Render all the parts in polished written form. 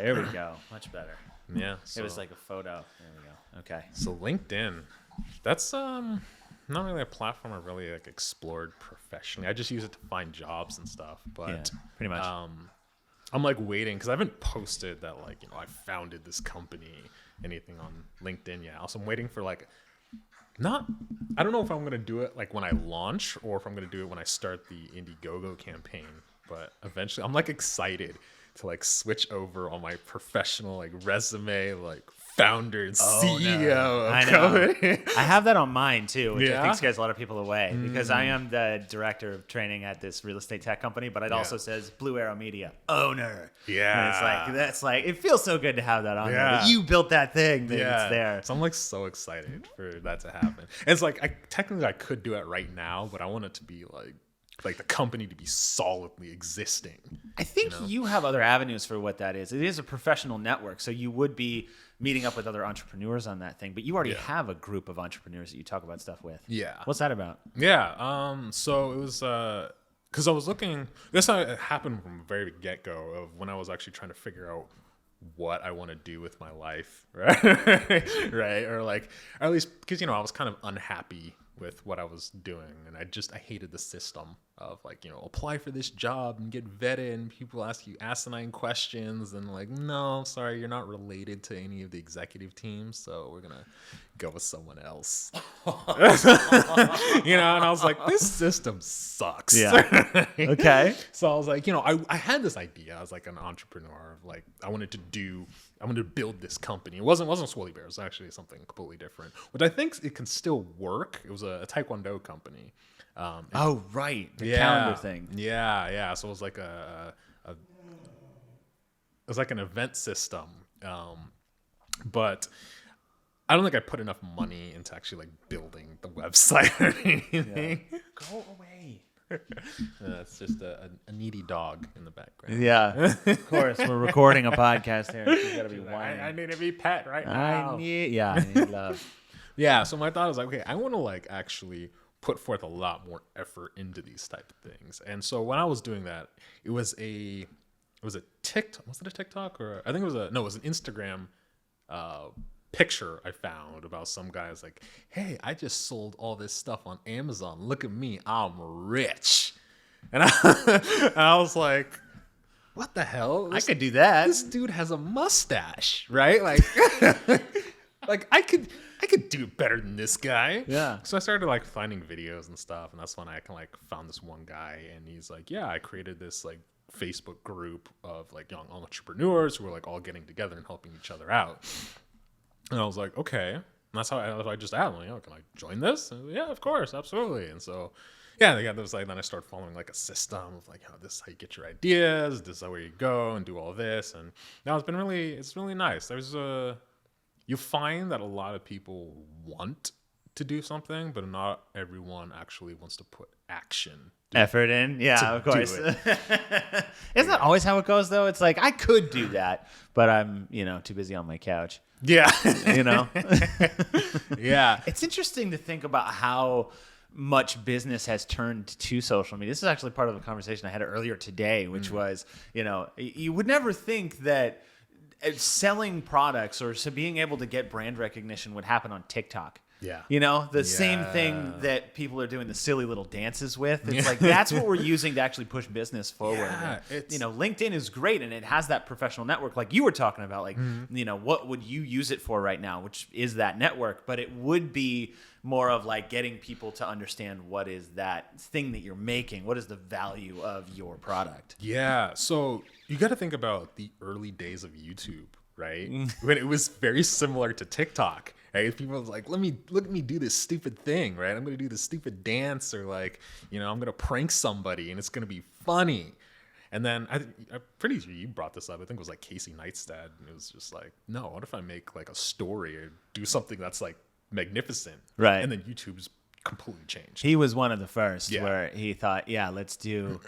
there we go. Much better. Yeah. It was like a photo. There we go. Okay. So LinkedIn, that's not really a platform I've really like explored professionally. I just use it to find jobs and stuff. But Yeah, pretty much. I'm like waiting because I haven't posted that like, you know, I founded this company, anything on LinkedIn yet. Also, I'm waiting for like, I don't know if I'm going to do it like when I launch or if I'm going to do it when I start the Indiegogo campaign. But eventually I'm like excited to like switch over on my professional like resume, like founder and CEO of company. I have that on mine too, which I think Yeah? scares a lot of people away because I am the director of training at this real estate tech company, but it also says Blue Arrow Media owner. Yeah. And it's like it feels so good to have that on there. Yeah. That you built that thing that it's there. So I'm like so excited for that to happen. And it's like I could do it right now, but I want it to be like the company to be solidly existing. I think you have other avenues for what that is. It is a professional network, so you would be meeting up with other entrepreneurs on that thing, but you already have a group of entrepreneurs that you talk about stuff with. Yeah. What's that about? Yeah. So it was because I was looking. This happened from the very get-go of when I was actually trying to figure out what I want to do with my life, right? Right? Or like, or at least because I was kind of unhappy with what I was doing, and I hated the system of like, apply for this job and get vetted, and people ask you asinine questions, and like, no, sorry, you're not related to any of the executive teams, so we're gonna go with someone else. And I was like, this system sucks. Yeah. Okay. So I was like, I had this idea. I was like an entrepreneur. Like I wanted to build this company. It wasn't Swole Bears. It was actually something completely different, which I think it can still work. It was a Taekwondo company. Right. The calendar thing. Yeah. So it was like an event system. But I don't think I put enough money into actually like building the website or anything. Yeah. Go away. That's just a needy dog in the background. Yeah, of course. We're recording a podcast here. You gotta be whining. I need to be pet right now. I need love. Yeah, so my thought was like, okay, I want to like actually put forth a lot more effort into these type of things. And so when I was doing that, it was a TikTok. Was it a TikTok or I think it was an Instagram picture I found about some guys like, hey, I just sold all this stuff on Amazon. Look at me, I'm rich. And I was like, what the hell? I could do that. This dude has a mustache, right? Like, like I could do better than this guy. Yeah. So I started like finding videos and stuff, and that's when I like found this one guy, and he's like, yeah, I created this like Facebook group of like young entrepreneurs who were like all getting together and helping each other out. And I was like, okay. And that's how I just asked, like, can I join this? And yeah, of course, absolutely. And so, yeah, they got this like. Then I started following like a system of like, this is how you get your ideas. This is where you go and do all this. And now it's really nice. You find that a lot of people want to do something, but not everyone actually wants to put effort in. Yeah, of course. Isn't that always how it goes though? It's like I could do that, but I'm too busy on my couch. Yeah. Yeah. It's interesting to think about how much business has turned to social media. This is actually part of a conversation I had earlier today, which was, you would never think that selling products or being able to get brand recognition would happen on TikTok. Yeah. The same thing that people are doing the silly little dances with. It's like that's what we're using to actually push business forward. Yeah, LinkedIn is great and it has that professional network like you were talking about. Like, what would you use it for right now, which is that network, but it would be more of like getting people to understand what is that thing that you're making, what is the value of your product. Yeah. So you got to think about the early days of YouTube, right? When it was very similar to TikTok. Right? People was like, look at me do this stupid thing, right? I'm gonna do this stupid dance, or like, I'm gonna prank somebody, and it's gonna be funny. And then I'm pretty sure you brought this up. I think it was like Casey Neistat, and it was just like, no, what if I make like a story or do something that's like magnificent, right? And then YouTube's completely changed. He was one of the first where he thought, let's do,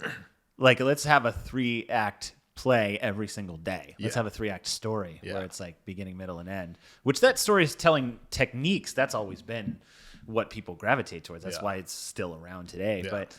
let's have a 3-act play every single day. Let's have a 3-act story where it's like beginning, middle, and end. Which that storytelling techniques, that's always been what people gravitate towards. That's why it's still around today. Yeah. But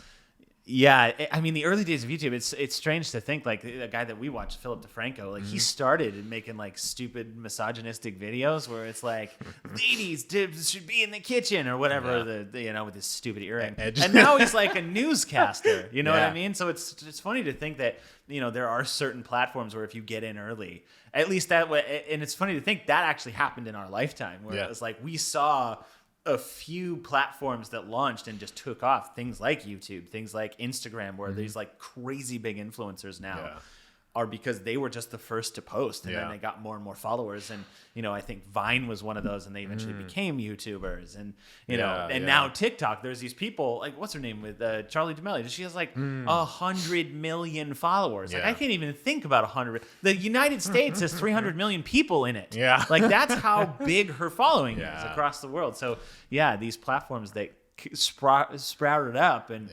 Yeah, I mean, the early days of YouTube, it's strange to think, like, the guy that we watched, Philip DeFranco, like, he started making, like, stupid misogynistic videos where it's like, ladies should be in the kitchen or whatever, with his stupid earring. And now he's like a newscaster, you know what I mean? So it's funny to think that, there are certain platforms where if you get in early, at least that way, and it's funny to think that actually happened in our lifetime, where it was like, we saw a few platforms that launched and just took off, things like YouTube, things like Instagram, where these like crazy big influencers now are because they were just the first to post, and then they got more and more followers. And I think Vine was one of those, and they eventually became YouTubers. And now TikTok, there's these people like, what's her name, with Charli D'Amelio? She has like 100 million followers. Like, I can't even think about 100. The United States has 300 million people in it. Like, that's how big her following is across the world. So these platforms that sprouted up, and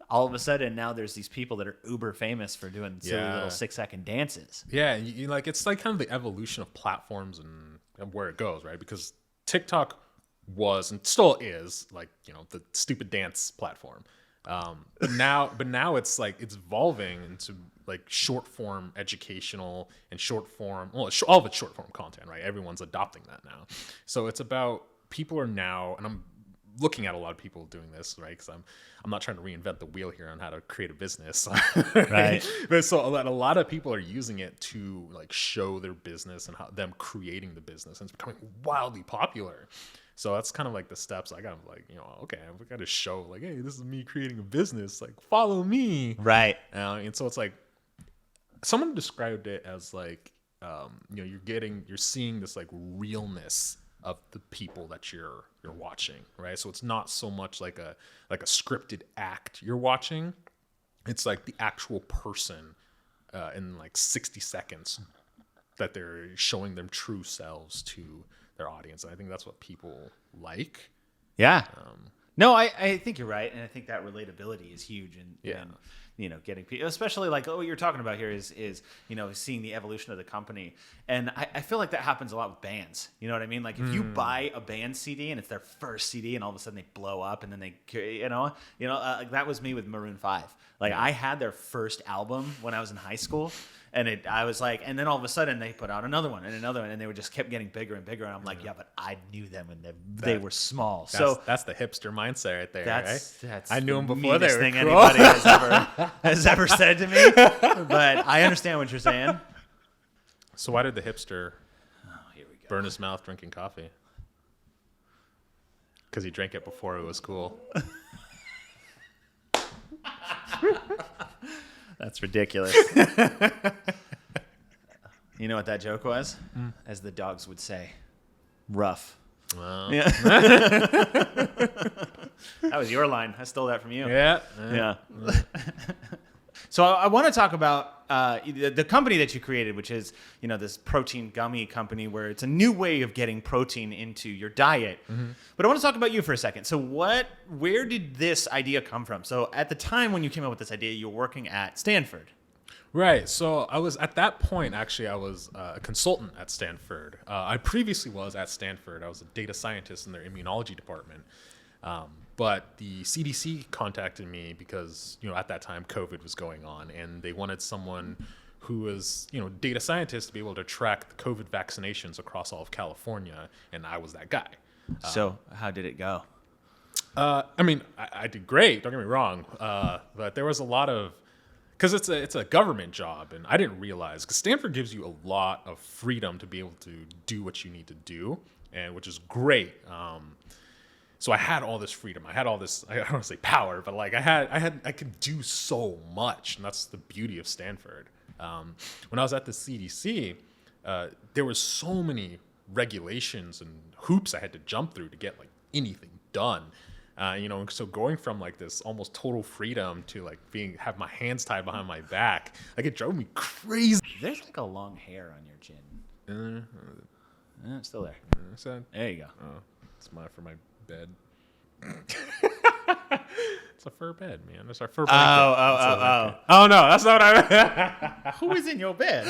all of a sudden now there's these people that are uber famous for doing silly little 6-second dances. Yeah, like, it's like kind of the evolution of platforms and where it goes, right? Because TikTok was and still is like, the stupid dance platform. But now it's like, it's evolving into like short form educational and short form, all of it's short form content, right? Everyone's adopting that now. So it's about, people are now, and I'm looking at a lot of people doing this, right? Because I'm not trying to reinvent the wheel here on how to create a business, right? But so a lot of people are using it to like show their business and how them creating the business, and it's becoming wildly popular. So that's kind of like the steps I got, like, okay, we got to show like, hey, this is me creating a business, like, follow me, right? And so it's like, someone described it as like, you're seeing this like realness of the people that you're watching, right? So it's not so much like a scripted act you're watching. It's like the actual person in like 60 seconds that they're showing them true selves to their audience. And I think that's what people like. Yeah. No, I think you're right, and I think that relatability is huge, and getting people, especially like what you're talking about here is seeing the evolution of the company, and I feel like that happens a lot with bands. You know what I mean? Like, if you buy a band CD and it's their first CD, and all of a sudden they blow up, and then they, like, that was me with Maroon 5. Like, I had their first album when I was in high school. And I was like, and then all of a sudden they put out another one, and they were just kept getting bigger and bigger. And I'm like, but I knew them when they were small. So that's the hipster mindset right there, right? That's I knew them before they were thing cool. Anybody has ever said to me. But I understand what you're saying. So why did the hipster burn his mouth drinking coffee? Because he drank it before it was cool. That's ridiculous. You know what that joke was? As the dogs would say, rough. Wow. Yeah. That was your line. I stole that from you. Yeah. So I want to talk about the company that you created, which is, this protein gummy company, where it's a new way of getting protein into your diet. But I want to talk about you for a second. So where did this idea come from? So at the time when you came up with this idea, you were working at Stanford. Right. So I was, at that point, actually, I was a consultant at Stanford. I previously was at Stanford. I was a data scientist in their immunology department. But the CDC contacted me because, at that time COVID was going on, and they wanted someone who was, data scientist to be able to track the COVID vaccinations across all of California. And I was that guy. So how did it go? I did great. Don't get me wrong. But there was a lot of, because it's a government job, and I didn't realize, because Stanford gives you a lot of freedom to be able to do what you need to do, and which is great. So I had all this freedom. I had all this, I don't want to say power, but like I could do so much, and that's the beauty of Stanford. When I was at the CDC, there was so many regulations and hoops I had to jump through to get like anything done. So going from like this almost total freedom to like have my hands tied behind my back, like, it drove me crazy. There's like a long hair on your chin. It's still there. There you go. Oh, it's for my bed. It's a fur bed, man. It's our fur blanket. Oh no, that's not what I meant. Who is in your bed?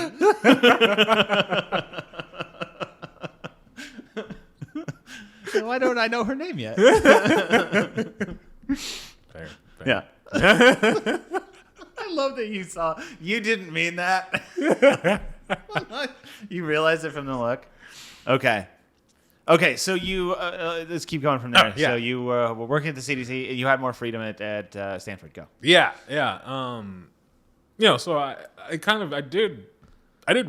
Why don't I know her name yet? Fair. Yeah. I love that you didn't mean that. You realized it from the look. Okay. Okay, so you let's keep going from there. Yeah. So you were working at the CDC. You had more freedom at Stanford. Go. Yeah. So I did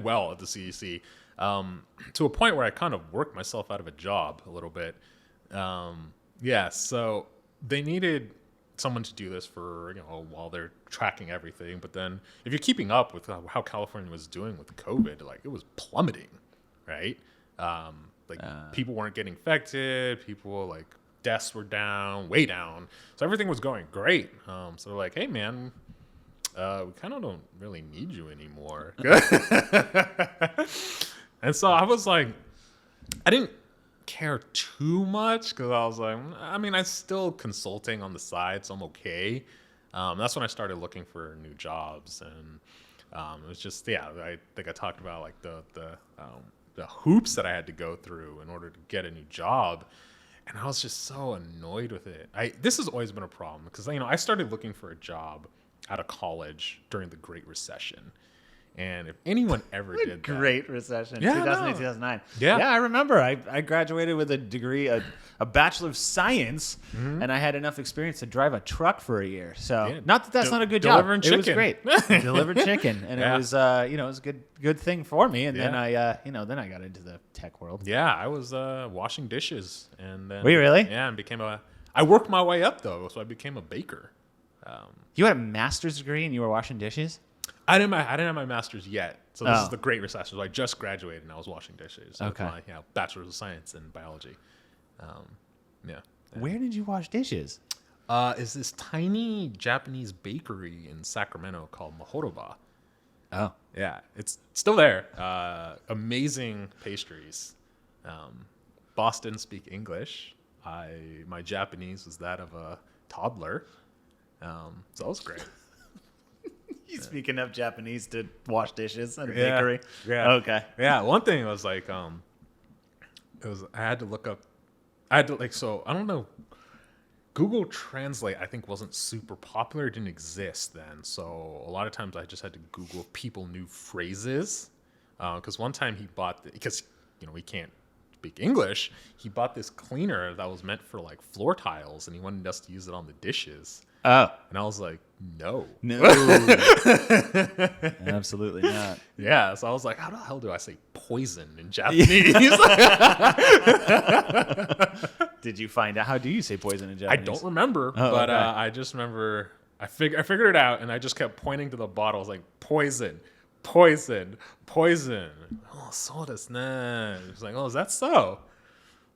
well at the CDC, to a point where I kind of worked myself out of a job a little bit. So they needed someone to do this for, while they're tracking everything. But then if you're keeping up with how California was doing with COVID, like it was plummeting, right? People weren't getting infected. People deaths were down, way down. So everything was going great. So they're like, hey man, we kind of don't really need you anymore. And so I was like, I didn't care too much because I was like, I'm still consulting on the side, so I'm okay. That's when I started looking for new jobs, and it was just I think I talked about the hoops that I had to go through in order to get a new job, and I was just so annoyed with it. This has always been a problem because I started looking for a job out of college during the Great Recession. And if anyone ever did that. Great Recession, Yeah, 2008, 2009. Yeah. Yeah, I remember. I graduated with a degree, a Bachelor of Science, and I had enough experience to drive a truck for a year. So, not that's not a good job. Delivering chicken. It was great. Delivered chicken. And it was, it was a good thing for me. And then I got into the tech world. Yeah, I was washing dishes. And then, were you really? Yeah, and I worked my way up, though, so I became a baker. You had a master's degree and you were washing dishes? I didn't have my master's yet. So this is the Great Recession. So I just graduated and I was washing dishes. Okay. With my Bachelor's of Science in Biology. Where did you wash dishes? Is this tiny Japanese bakery in Sacramento called Mahoroba. Oh. Yeah, it's still there. Amazing pastries. Boss didn't speak English. My Japanese was that of a toddler. So that was great. You speak enough Japanese to wash dishes at a bakery? Yeah. Okay. Yeah. One thing was I had to look up. I don't know. Google Translate, I think, wasn't super popular. It didn't exist then. So a lot of times I just had to Google if people knew phrases. Because one time he bought, because we can't speak English, he bought this cleaner that was meant for floor tiles, and he wanted us to use it on the dishes. Oh. And I was like, no. Absolutely not. Yeah, so I was like, how the hell do I say poison in Japanese? Did you find out? How do you say poison in Japanese? I don't remember, but I just remember I figured it out, and I just kept pointing to the bottle. I was like, poison, poison, poison. Oh, so desu ne. It was like, oh, is that so?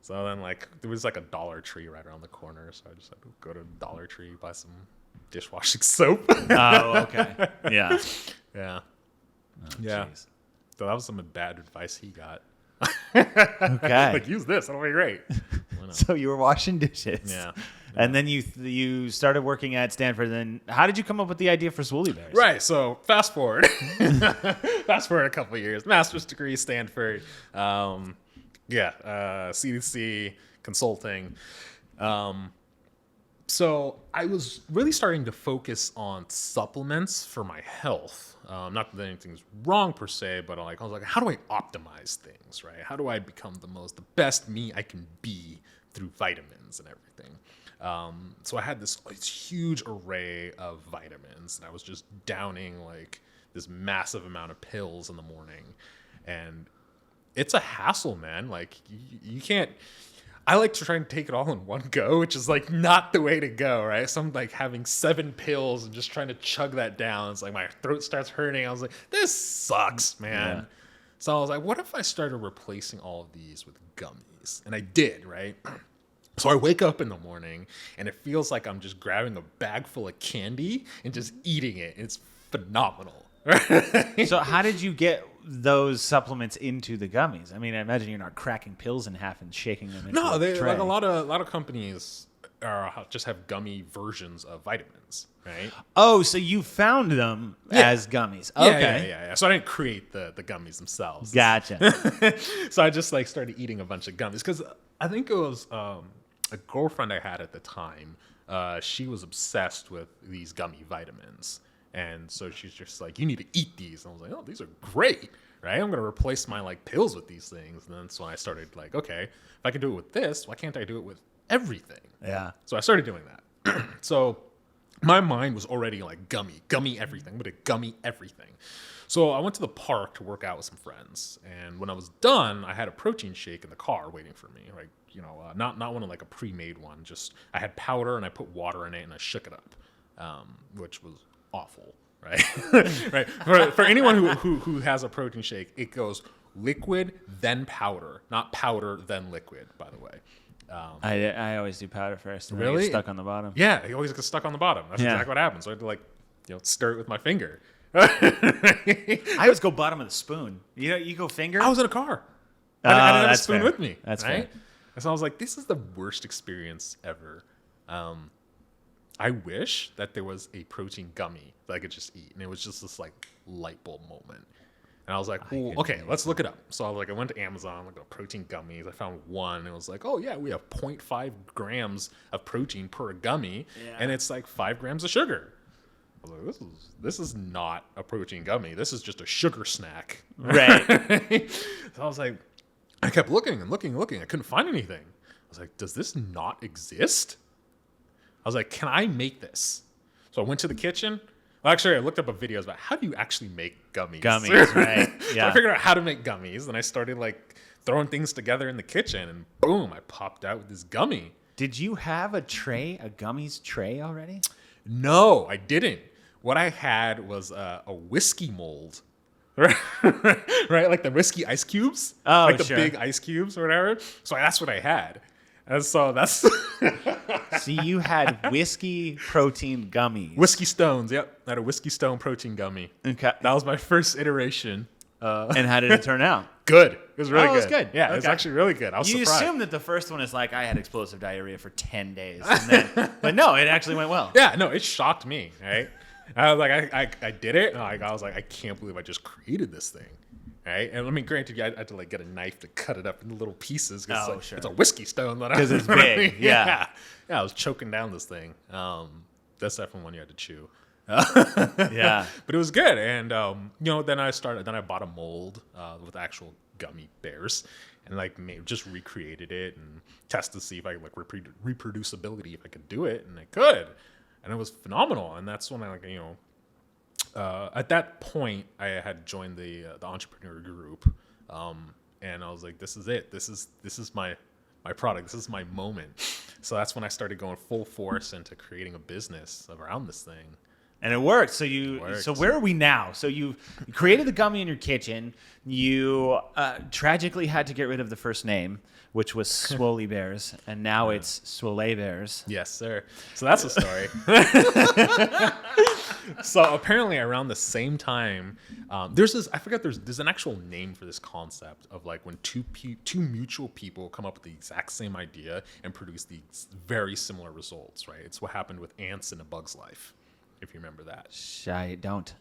So then, there was a Dollar Tree right around the corner, so I just had to go to Dollar Tree, buy some dishwashing soap. Oh, okay. Yeah. Yeah. Oh, yeah. Geez. So that was some bad advice he got. Okay. Use this, it'll be great. So you were washing dishes. Yeah. And then you started working at Stanford. And then how did you come up with the idea for Swole Bears? Right. So fast forward. Fast forward a couple of years. Master's degree, Stanford. CDC, consulting. So I was really starting to focus on supplements for my health. Not that anything's wrong per se, but I was like, how do I optimize things, right? How do I become the best me I can be through vitamins and everything? So I had this huge array of vitamins, and I was just downing this massive amount of pills in the morning. And it's a hassle, man. You can't. I like to try and take it all in one go, which is not the way to go, right? So I'm having 7 pills and just trying to chug that down. It's my throat starts hurting. I was like, this sucks, man. Yeah. So I was like, what if I started replacing all of these with gummies? And I did, right? So I wake up in the morning and it feels like I'm just grabbing a bag full of candy and just eating it. It's phenomenal. So how did you get those supplements into the gummies? I mean, I imagine you're not cracking pills in half and shaking them into a tray. A lot of companies just have gummy versions of vitamins, right? Oh, so you found them as gummies. Okay. Yeah. So I didn't create the gummies themselves. Gotcha. So I just started eating a bunch of gummies because I think it was a girlfriend I had at the time. she was obsessed with these gummy vitamins. And so she's just like, you need to eat these. And I was like, oh, these are great, right? I'm going to replace my like pills with these things. And then so I started like, okay, if I can do it with this, why can't I do it with everything? Yeah. So I started doing that. So my mind was already like gummy everything, but it gummy everything. So I went to the park to work out with some friends. And when I was done, I had a protein shake in the car waiting for me. Like, you know, not one of like a pre-made one. Just I had powder and I put water in it and I shook it up, which was awful, right? Right. For anyone who has a protein shake, it goes liquid then powder, not powder then liquid. By the way, I always do powder first. And really? Then I get stuck on the bottom. Yeah, it always gets stuck on the bottom. That's exactly what happens. So I had to like, you know, stir it with my finger. I always go bottom of the spoon. You go finger. I was in a car. I didn't have a spoon fair. with me. That's right? fair. And so I was like, this is the worst experience ever. I wish that there was a protein gummy that I could just eat. And it was just this like light bulb moment. And I was like, well, okay, let's look it up. So I went to Amazon, looked up protein gummies. I found one. And it was like, oh yeah, we have 0.5 grams of protein per gummy. Yeah. And it's like 5 grams of sugar. I was like, this is not a protein gummy. This is just a sugar snack. Right. So I was like, I kept looking and looking. I couldn't find anything. I was like, does this not exist? I was like, can I make this? So I went to the kitchen. Well, actually, I looked up a videos about how do you actually make gummies. Gummies, right. So Yeah. I figured out how to make gummies. And I started like throwing things together in the kitchen. And boom, I popped out with this gummy. Did you have a gummies tray already? No, I didn't. What I had was a whiskey mold, right? Like the whiskey ice cubes, like the big ice cubes or whatever. So that's what I had, and so that's. So you had whiskey protein gummies. Whiskey Stones, yep. I had a Whiskey Stone protein gummy. Okay. That was my first iteration. And how did it turn out? Good. It was really good. It was good. Yeah, okay. It was actually really good. I was you surprised. assume that the first one is like, I had explosive diarrhea for 10 days. But no, it actually went well. Yeah, no, it shocked me, right? I was like, I did it. And I was like, I can't believe I just created this thing, right? And I mean, granted, I had to like get a knife to cut it up into little pieces because sure. It's a whiskey stone. Because it's big. Yeah. I was choking down this thing. That's definitely one you had to chew. Yeah, but it was good. And then I bought a mold with actual gummy bears and like just recreated it and tested to see if I like reproducibility, if I could do it, and I could. And it was phenomenal. And that's when I at that point I had joined the entrepreneur group, and I was like, this is it. This is my product. This is my moment. So that's when I started going full force into creating a business around this thing. And it worked. So where are we now? So you created the gummy in your kitchen. You tragically had to get rid of the first name, which was Swole Bears, and now it's Swole Bears. Yes, sir. So that's the story. So apparently around the same time, there's an actual name for this concept of like when two mutual people come up with the exact same idea and produce these very similar results, right? It's what happened with Ants in A Bug's Life, if you remember that. I don't.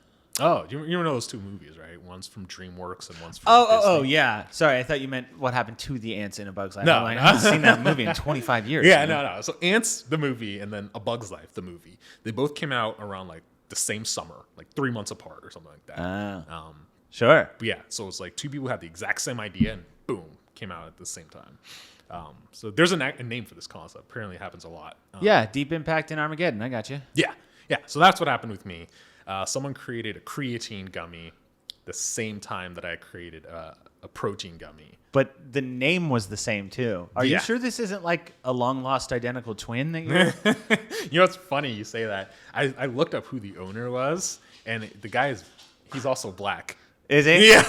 Oh, you know those two movies, right? One's from DreamWorks and one's from Disney. Yeah. Sorry, I thought you meant what happened to the ants in A Bug's Life. No, I haven't seen that movie in 25 years. Yeah, no. So Ants, the movie, and then A Bug's Life, the movie. They both came out around like the same summer, like 3 months apart or something like that. Sure. But yeah, so it's like two people had the exact same idea and boom, came out at the same time. So there's a name for this concept. Apparently it happens a lot. Yeah, Deep Impact and Armageddon. I got you. Yeah. So that's what happened with me. Someone created a creatine gummy the same time that I created a protein gummy. But the name was the same too. Are you sure this isn't like a long lost identical twin that you're... You know, it's funny you say that. I looked up who the owner was, and the guy he's also black. Is he? Yeah.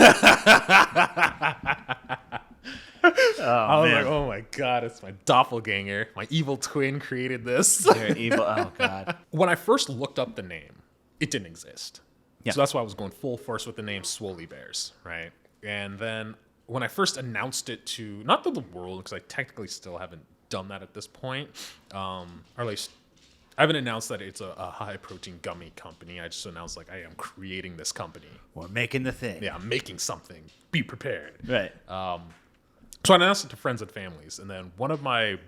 I was like, oh my God, it's my doppelganger. My evil twin created this. You're evil. Oh God. When I first looked up the name, it didn't exist. Yeah. So that's why I was going full force with the name Swole Bears, right? And then when I first announced it to, not to the world, because I technically still haven't done that at this point, or at least I haven't announced that it's a high protein gummy company. I just announced like I am creating this company. We're making the thing. Yeah, I'm making something. Be prepared. Right. So I announced it to friends and families, and then one of my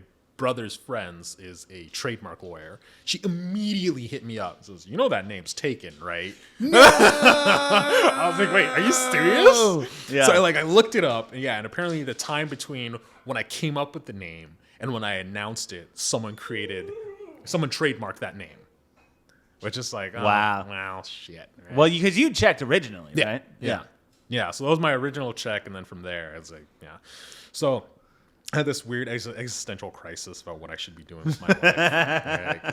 brother's friends is a trademark lawyer. She immediately hit me up. Says, "You know that name's taken, right?" No! I was like, "Wait, are you serious?" Yeah. So I looked it up, and apparently the time between when I came up with the name and when I announced it, someone trademarked that name. Which is like, oh, wow, shit. Right? Well, because you checked originally, Yeah, right? yeah. So that was my original check, and then from there, I was like, yeah. So I had this weird existential crisis about what I should be doing with my life. Right? I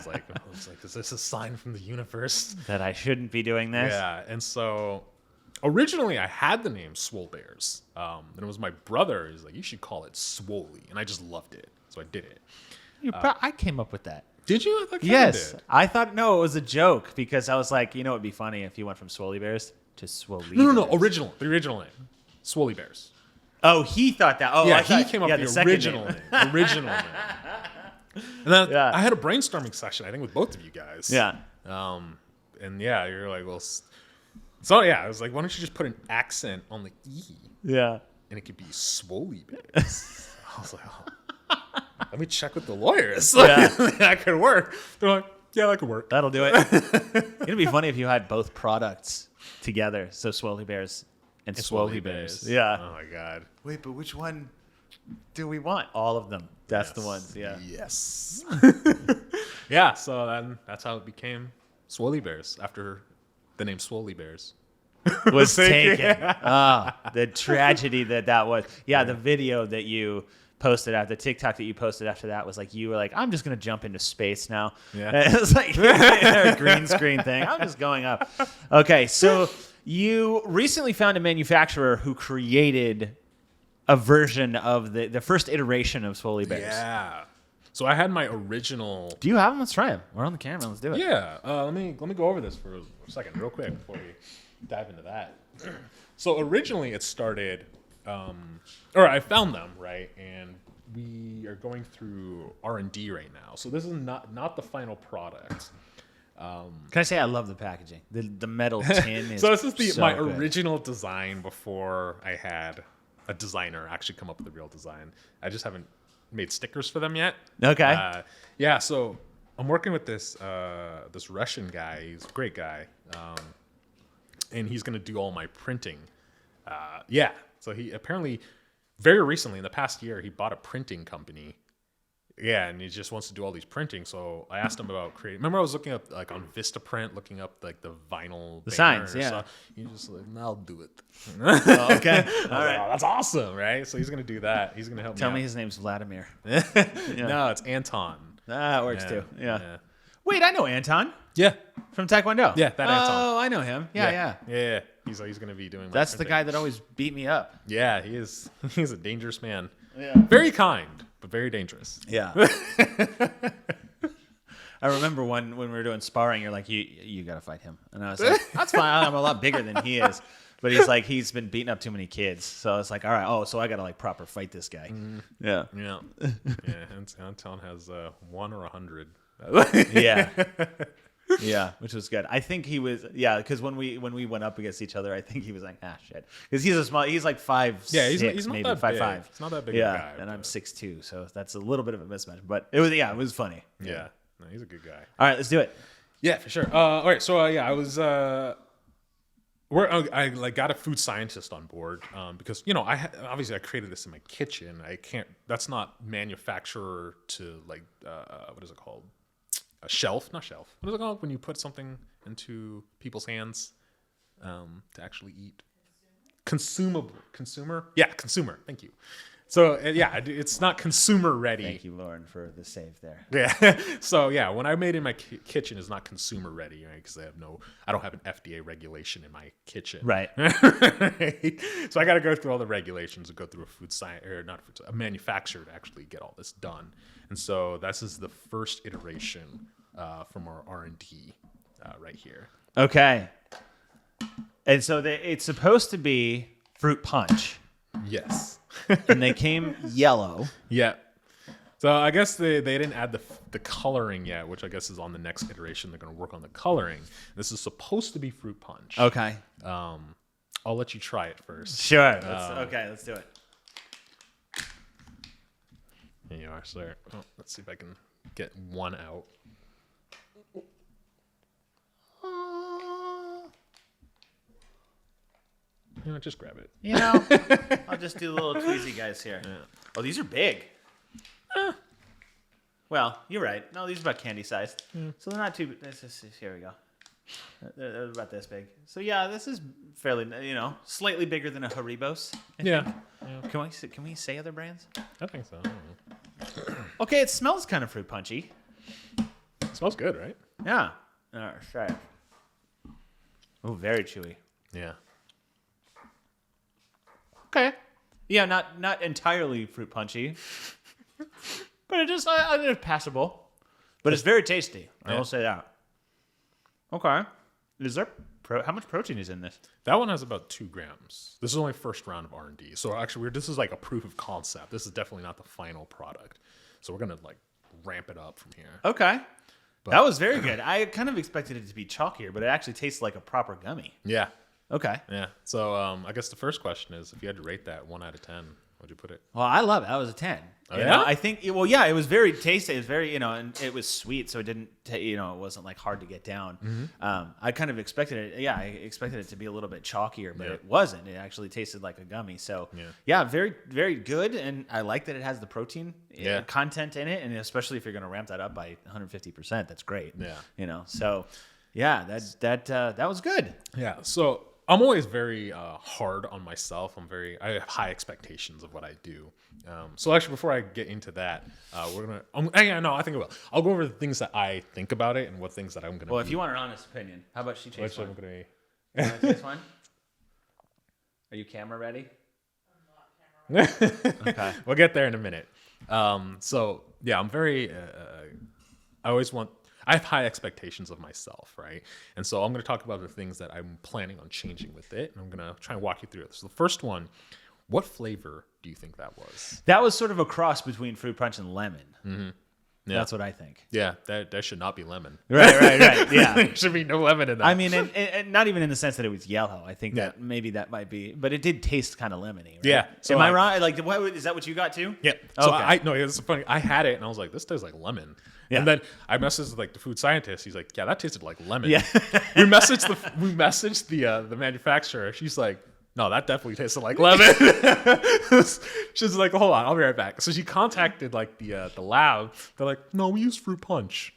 was like, is this a sign from the universe That I shouldn't be doing this? Yeah. And so originally, I had the name Swole Bears. And it was my brother. He's like, you should call it Swole, and I just loved it, so I did it. I came up with that. Did you? I thought Yes. did. I thought, no, it was a joke because I was like, you know, it'd be funny if you went from Swole Bears to Swole No. Bears. The original name, Swole Bears. Oh, he thought that. Oh, Yeah, I thought, he came up with the second original name. name. Original name. And then Yeah. I had a brainstorming session, I think, with both of you guys. Yeah. And yeah, you're like, well, so yeah, I was like, why don't you just put an accent on the E, Yeah. and it could be Swole Bears. I was like, oh. Let me check with the lawyers. Yeah. That could work. They're like, yeah, that could work. That'll do it. It'd be funny if you had both products together. So Swole Bears and Swole Bears. Yeah. Oh my god. Wait, but which one do we want? All of them. That's the ones. Yeah. Yes. Yeah. So then that's how it became Swole Bears after the name Swole Bears. Was taken. Oh, the tragedy that was. Yeah, the video that you posted after the TikTok that you posted after that was like, you were like, I'm just going to jump into space now. Yeah. And it was like a green screen thing. I'm just going up. Okay. So you recently found a manufacturer who created a version of the first iteration of Swole Bears. Yeah. So I had my original. Do you have them? Let's try them. We're on the camera. Let's do it. Yeah. Let me go over this for a second, real quick, before we dive into that. So originally it started, or I found them, right, and we are going through R&D right now. So this is not the final product. Can I say I love the packaging? The metal tin is So this is so my good. original design before I had a designer actually come up with a real design. I just haven't made stickers for them yet. Okay. Yeah, so I'm working with this Russian guy. He's a great guy, and he's gonna do all my printing. Yeah, so he apparently very recently in the past year he bought a printing company. Yeah, and he just wants to do all these printing. So I asked him about creating. Remember, I was looking up like on Vistaprint, looking up like the vinyl, The signs, banner yeah. stuff. He's just like, "No, I'll do it." Oh, okay. All right, that's awesome, right? So he's gonna do that. He's gonna help Tell me. me his name's Vladimir. No, it's Anton. That works Yeah, too. Yeah. yeah. Wait, I know Anton Yeah, from Taekwondo. Yeah, that Anton. Oh, I know him. Yeah. yeah. He's gonna be doing. My That's the printing. guy that always beat me up. Yeah, he is. He's a dangerous man. Yeah. Very kind, but very dangerous. Yeah. I remember when we were doing sparring, you're like, you got to fight him. And I was like, that's fine. I'm a lot bigger than he is. But he's like, he's been beating up too many kids. So it's like, all right, so I got to like proper fight this guy. Yeah. Yeah, yeah. And Anton has 1 or 100. Yeah. Yeah, which was good. I think he was, because when we went up against each other, I think he was like, shit. Because he's like 5'6", Yeah, he's not maybe that 5'5". big. He's not that big Yeah, of a guy. and I'm but- 6'2", so that's a little bit of a mismatch. But it was funny. Yeah, no, he's a good guy. All right, let's do it. Yeah, for sure. All right, so I was I like got a food scientist on board because obviously I created this in my kitchen. I can't. That's not manufacturer to like what is it called? A shelf, not shelf. What is it called when you put something into people's hands to actually eat? Consumable, consumer. Yeah, consumer. Thank you. So it's not consumer ready. Thank you, Lauren, for the save there. Yeah. So yeah, when I made in my kitchen is not consumer ready, right? Because I don't have an FDA regulation in my kitchen. Right. So I got to go through all the regulations and go through a food science or not a manufacturer to actually get all this done. And so this is the first iteration from our R&D right here. Okay. And so it's supposed to be fruit punch, Yes. and they came yellow. Yeah. So I guess they didn't add the coloring yet, which I guess is on the next iteration. They're going to work on the coloring. This is supposed to be fruit punch. Okay. I'll let you try it first. Sure. Let's do it. Here you are, sir. Oh, let's see if I can get one out. You know, just grab it. You know, I'll just do little tweezy guys here. Yeah. Oh, these are big. Well, you're right. No, these are about candy sized. So they're not too. Here we go. They're about this big. So yeah, this is fairly, slightly bigger than a Haribos. Yeah. Can we say other brands? I think so. I don't know. Okay, it smells kind of fruit punchy. It smells good, right? Yeah. All right, try it. Oh, very chewy. Yeah. Okay. Yeah, not entirely fruit punchy, but it is passable. But it's very tasty. I will say that. Okay. Is there how much protein is in this? That one has about 2 grams. This is only first round of R&D. So actually, this is like a proof of concept. This is definitely not the final product. So we're gonna like ramp it up from here. Okay. That was very good. I kind of expected it to be chalkier, but it actually tastes like a proper gummy. Yeah. Okay. Yeah. So I guess the first question is, if you had to rate that 1 out of 10, what'd you put it? Well, I love it. That was a 10. Oh, You yeah? know, I think, it was very tasty. It was very, and it was sweet, so it didn't, it wasn't like hard to get down. I kind of expected it. Yeah, I expected it to be a little bit chalkier, but it wasn't. It actually tasted like a gummy. So, yeah, very, very good. And I like that it has the protein content in it. And especially if you're going to ramp that up by 150%, that's great. Yeah. So, yeah, that was good. Yeah. So I'm always very hard on myself. I have high expectations of what I do. So actually, before I get into that, we're gonna. I think I will. I'll go over the things that I think about it and what things that I'm gonna. Well, if you want an honest opinion, how about she takes one? I'm gonna. You want to taste one? Are you camera ready? I'm not camera ready. Okay. We'll get there in a minute. So yeah, I'm very. I have high expectations of myself, right? And so I'm going to talk about the things that I'm planning on changing with it, and I'm going to try and walk you through it. So the first one, what flavor do you think that was? That was sort of a cross between fruit punch and lemon. Mm-hmm. Yeah. That's what I think. Yeah, that should not be lemon. Right. Yeah. There should be no lemon in that. I mean, and not even in the sense that it was yellow. I think that maybe that might be, but it did taste kind of lemony. Right? Yeah. So am I wrong? Like, is that what you got too? Yeah. So it's funny. I had it and I was like, this tastes like lemon. Yeah. And then I messaged like the food scientist. He's like, yeah, that tasted like lemon. Yeah. we messaged the manufacturer. She's like, no, that definitely tasted like lemon. She's like, hold on, I'll be right back. So she contacted like the lab. They're like, no, we use fruit punch.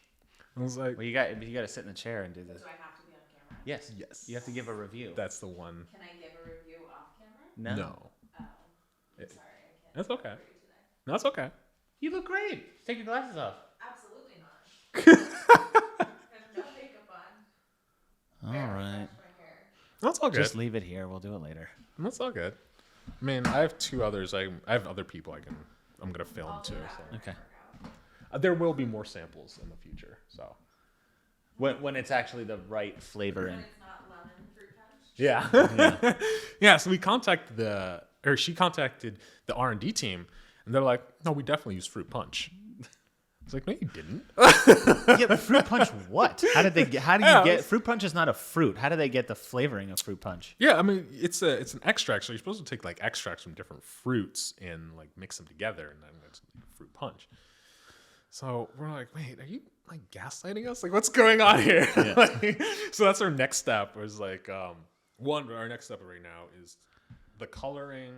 I was like, well, you got to sit in the chair and do this. Do I have to be on camera? Yes. Yes. You have to give a review. That's the one. Can I give a review off camera? No. Oh, I'm sorry, I can't. That's okay. For you today. No, that's okay. You look great. Take your glasses off. Absolutely not. There's no makeup on. All right. My hair. That's all good. Just leave it here. We'll do it later. That's all good. I mean, I have 2 others. I have other people I'm gonna film too. So. Okay. There will be more samples in the future. So. When it's actually the right flavor When and it's not lemon fruit punch. Yeah. Yeah. So she contacted the R&D team, and they're like, "No, we definitely use fruit punch." I was like, "No, you didn't." yeah, but fruit punch what? How do you get fruit punch is not a fruit. How do they get the flavoring of fruit punch? Yeah, I mean, it's an extract, so you're supposed to take like extracts from different fruits and like mix them together, and then it's fruit punch. So we're like, wait, are you like gaslighting us? Like, what's going on here? Yeah. So that's our next step. Was like, our next step right now is the coloring,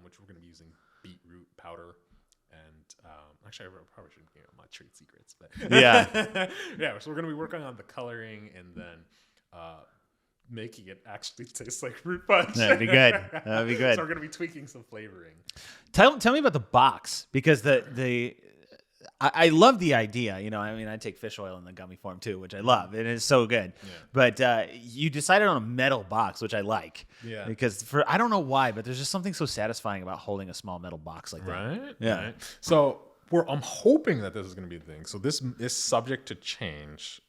which we're going to be using beetroot powder. And actually, I probably shouldn't give my trade secrets, but yeah. Yeah. So we're going to be working on the coloring and then making it actually taste like fruit punch. That'd be good. That'd be good. So we're going to be tweaking some flavoring. Tell me about the box, because I love the idea. I mean, I take fish oil in the gummy form too, which I love. It is so good. Yeah. But you decided on a metal box, which I like. Yeah. Because I don't know why, but there's just something so satisfying about holding a small metal box like that. Right. Yeah. Right. So I'm hoping that this is going to be the thing. So this is subject to change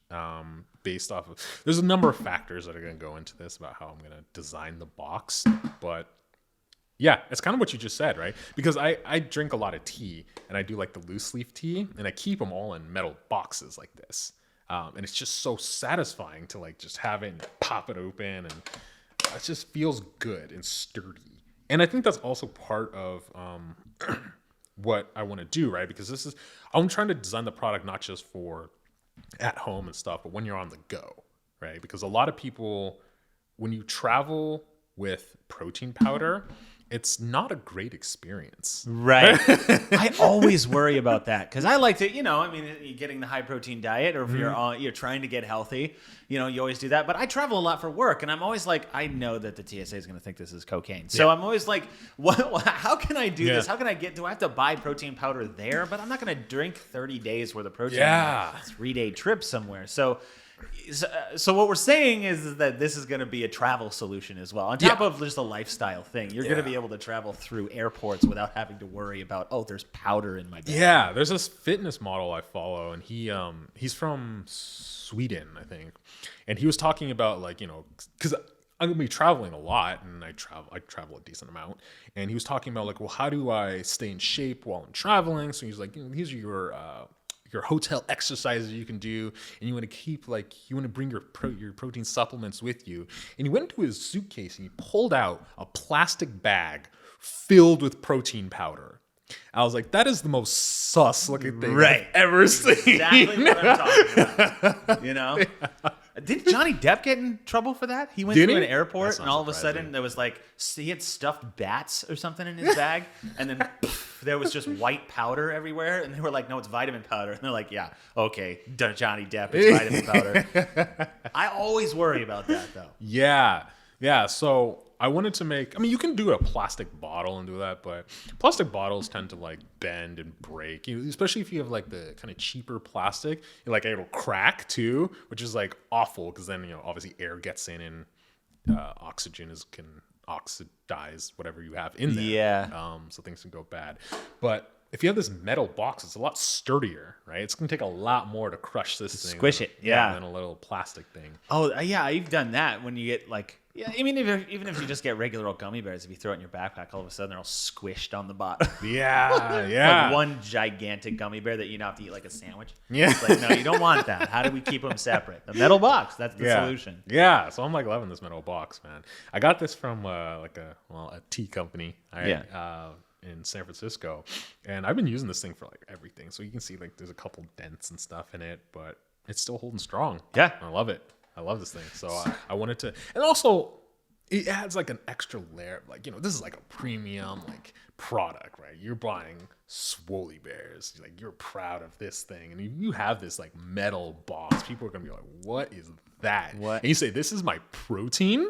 based off of. There's a number of factors that are going to go into this about how I'm going to design the box, but. Yeah, it's kind of what you just said, right? Because I drink a lot of tea, and I do like the loose leaf tea, and I keep them all in metal boxes like this. And it's just so satisfying to like just have it and pop it open, and it just feels good and sturdy. And I think that's also part of what I want to do, right? Because I'm trying to design the product not just for at home and stuff, but when you're on the go, right? Because a lot of people, when you travel with protein powder, it's not a great experience. Right. I always worry about that because I like to, you're getting the high protein diet, or if you're trying to get healthy, you always do that. But I travel a lot for work, and I'm always like, I know that the TSA is going to think this is cocaine. So I'm always like, how can I do this? How can do I have to buy protein powder there? But I'm not going to drink 30 days worth of protein on a 3-day trip somewhere. So what we're saying is that this is going to be a travel solution as well. On top of just a lifestyle thing, you're going to be able to travel through airports without having to worry about, there's powder in my bag. Yeah, there's this fitness model I follow, and he's from Sweden, I think. And he was talking about because I'm going to be traveling a lot, and I travel a decent amount. And he was talking about how do I stay in shape while I'm traveling? So he's like, these are your hotel exercises you can do, and you want to keep you want to bring your protein supplements with you. And he went into his suitcase and he pulled out a plastic bag filled with protein powder. I was like, that is the most sus looking thing I've ever seen. Exactly what I'm talking about. Didn't Johnny Depp get in trouble for that? He went to an airport, and all of a sudden there was he had stuffed bats or something in his bag, and then there was just white powder everywhere, and they were like, no, it's vitamin powder. And they're like, yeah, okay, Johnny Depp, it's vitamin powder. I always worry about that, though. Yeah, so I wanted to make, you can do a plastic bottle and do that, but plastic bottles tend to bend and break, especially if you have the kind of cheaper plastic, it'll crack too, which is awful because then, obviously air gets in and oxygen can oxidize whatever you have in there. Yeah. So things can go bad. But if you have this metal box, it's a lot sturdier, right? It's going to take a lot more to crush this thing. Squish it, yeah. Than a little plastic thing. Oh, yeah, you've done that when you get even if you just get regular old gummy bears, if you throw it in your backpack, all of a sudden they're all squished on the bottom. Yeah. One gigantic gummy bear that you have to eat like a sandwich. Yeah. It's no, you don't want that. How do we keep them separate? The metal box, that's the solution. Yeah, so I'm loving this metal box, man. I got this from a tea company. In San Francisco, and I've been using this thing for everything. So you can see there's a couple dents and stuff in it, but it's still holding strong. Yeah, I love it. I love this thing. So I wanted to, and also it adds an extra layer of this is a premium product, right? You're buying Swole Bears, you're proud of this thing, and you have this metal box. People are gonna be like, what is that? What? And you say, this is my protein.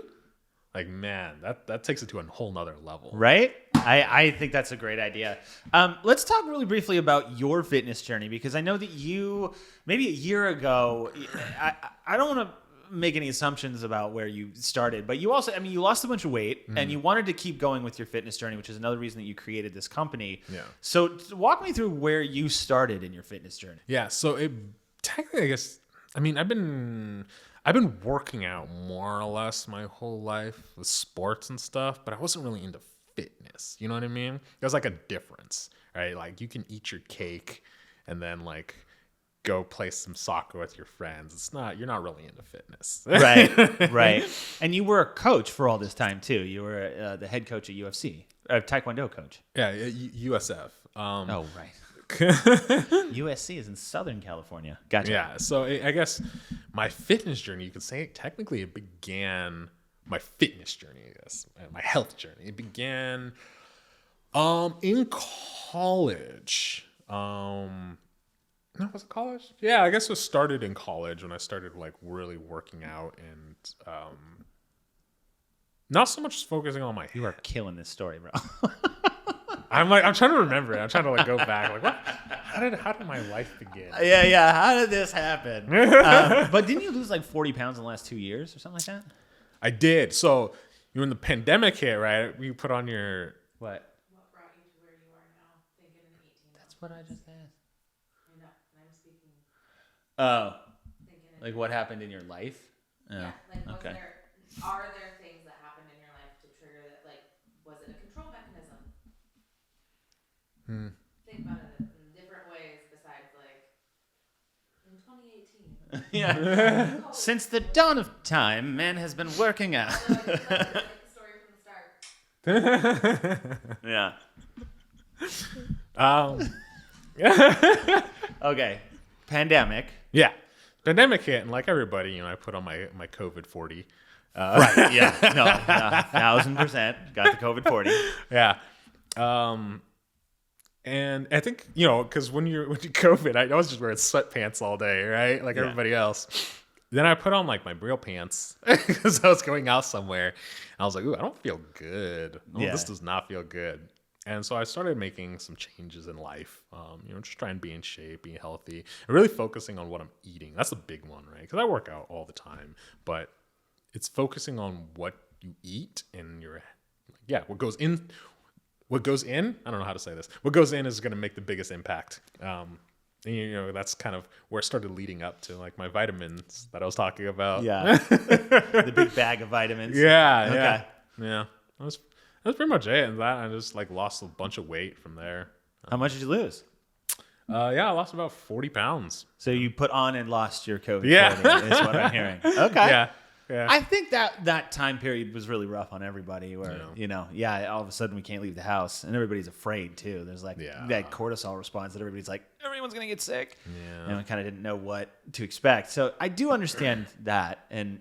Man, that takes it to a whole nother level. Right? I think that's a great idea. Let's talk really briefly about your fitness journey, because I know that you, maybe a year ago, I don't want to make any assumptions about where you started, but you also, you lost a bunch of weight and you wanted to keep going with your fitness journey, which is another reason that you created this company. Yeah. So walk me through where you started in your fitness journey. Yeah. So it technically, I guess, I've been working out more or less my whole life with sports and stuff, but I wasn't really into fitness. You know what I mean? There's a difference, right? You can eat your cake and then go play some soccer with your friends. You're not really into fitness. Right. And you were a coach for all this time too. You were the head coach at UFC, Taekwondo coach. Yeah, USF. Oh, right. USC is in Southern California. Gotcha. Yeah, so I guess my fitness journey, you could say technically it began, my fitness journey, I guess, my health journey. It began in college. No, was it college? Yeah, I guess it started in college when I started really working out and not so much focusing on my health. You are killing this story, bro. I'm trying to remember it. I'm trying to go back. What? How did my life begin? Yeah. How did this happen? But didn't you lose 40 pounds in the last 2 years or something like that? I did. So when the pandemic hit, right? You put on your what? What brought you to where you are now? Thinking in 18 months. That's what I just asked. I'm speaking. Oh, what happened in your life? Yeah. Okay. Are there things that happened in your life to trigger that? Was it a control mechanism? Think about it in different ways besides in 2018. Yeah. Since the dawn of time, man has been working out. The story from the start. Yeah. Okay. Pandemic. Yeah. Pandemic hit, and like everybody, I put on my COVID 40. Right. Yeah. No. 1,000% got the COVID 40. Yeah. And I think, because when you COVID, I was just wearing sweatpants all day, right? Like everybody else. Then I put on like my real pants because I was going out somewhere. And I was like, ooh, I don't feel good. Oh, this does not feel good. And so I started making some changes in life, just trying to be in shape, being healthy, and really focusing on what I'm eating. That's a big one, right? Because I work out all the time, but it's focusing on what you eat and what goes in. What goes in, I don't know how to say this. What goes in is going to make the biggest impact. And, that's kind of where it started leading up to like my vitamins that I was talking about. Yeah. The big bag of vitamins. Yeah. That's pretty much it. And that I just like lost a bunch of weight from there. How much did you lose? I lost about 40 pounds. So you put on and lost your COVID. Yeah. Is what I'm hearing. Okay. Yeah. I think that time period was really rough on everybody where, all of a sudden we can't leave the house and everybody's afraid too. There's like that cortisol response that everybody's like, everyone's going to get sick. Yeah. And we kind of didn't know what to expect. So I do understand that. And,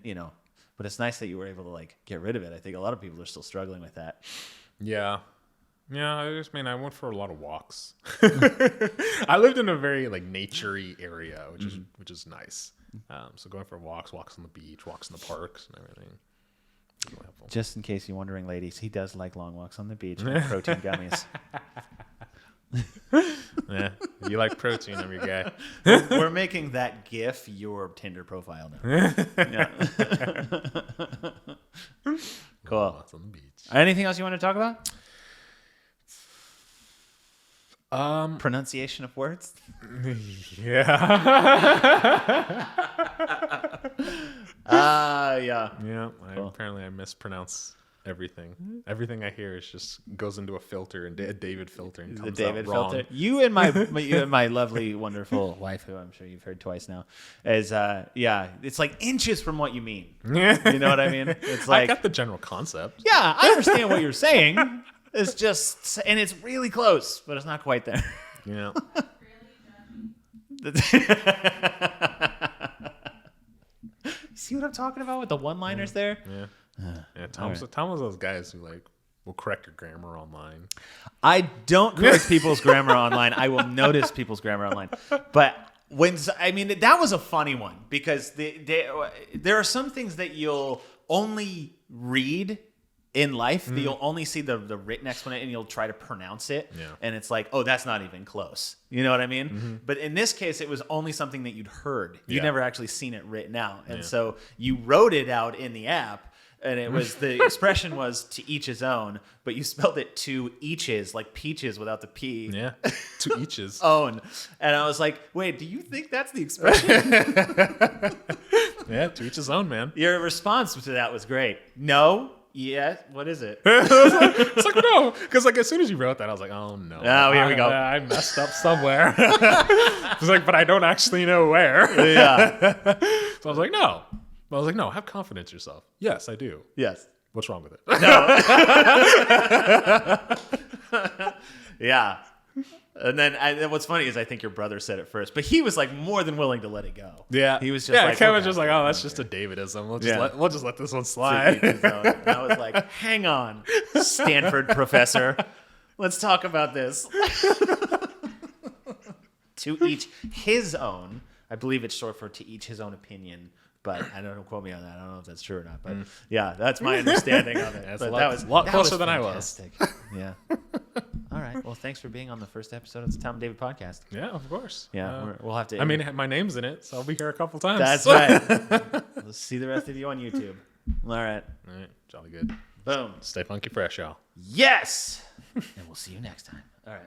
but it's nice that you were able to like get rid of it. I think a lot of people are still struggling with that. Yeah. Yeah, I went for a lot of walks. I lived in a very like nature-y area, which is nice. So going for walks on the beach, walks in the parks, and everything. Really helpful. Just in case you're wondering, ladies, he does like long walks on the beach and protein gummies. Yeah, you like protein, I'm your guy. We're making that GIF your Tinder profile now. Yeah. Cool. Walks on the beach. Anything else you want to talk about? Pronunciation of words? Yeah. Yeah. Yeah. Cool. Apparently I mispronounce everything. Everything I hear just goes into a filter, and a David filter, and comes the David out wrong. filter. You and my lovely, wonderful wife, who I'm sure you've heard twice now, is it's like inches from what you mean. You know what I mean? It's like I got the general concept. Yeah, I understand what you're saying. It's just, and it's really close, but it's not quite there. Yeah. See what I'm talking about with the one-liners there? Yeah. Tom's one of those guys who like will correct your grammar online. I don't correct people's grammar online. I will notice people's grammar online. But that was a funny one because there are some things that you'll only read in life that you'll only see the written explanation and you'll try to pronounce it. Yeah. And it's like, oh, that's not even close. You know what I mean? Mm-hmm. But in this case, it was only something that you'd heard. You'd never actually seen it written out. And so you wrote it out in the app, and it was, the expression was to each his own, but you spelled it to eaches, like peaches without the P. Yeah. To eaches. Own. And I was like, wait, do you think that's the expression? Yeah, to each his own, man. Your response to that was great. No. Yeah, what is it? It's like, no, because like as soon as you wrote that, I was like, oh no. Oh, here we go. I messed up somewhere. It's like, but I don't actually know where. Yeah. So I was like, no. Have confidence in yourself. Yes, I do. Yes. What's wrong with it? No. Yeah. And then what's funny is I think your brother said it first, but he was like more than willing to let it go. Yeah. He was just like, Kevin's just like, oh, that's just a Davidism. We'll just let this one slide. And I was like, hang on, Stanford professor. Let's talk about this. To each his own. I believe it's short for to each his own opinion. But I don't quote me on that. I don't know if that's true or not. But yeah, that's my understanding of it. That's but that was a lot closer than I was. Yeah. All right. Well, thanks for being on the first episode of the Tom and David podcast. Yeah, of course. Yeah, we'll have to. I mean, my name's in it, so I'll be here a couple times. That's right. Let's see the rest of you on YouTube. All right. All right. Jolly good. Boom. Stay funky fresh, y'all. Yes. And we'll see you next time. All right.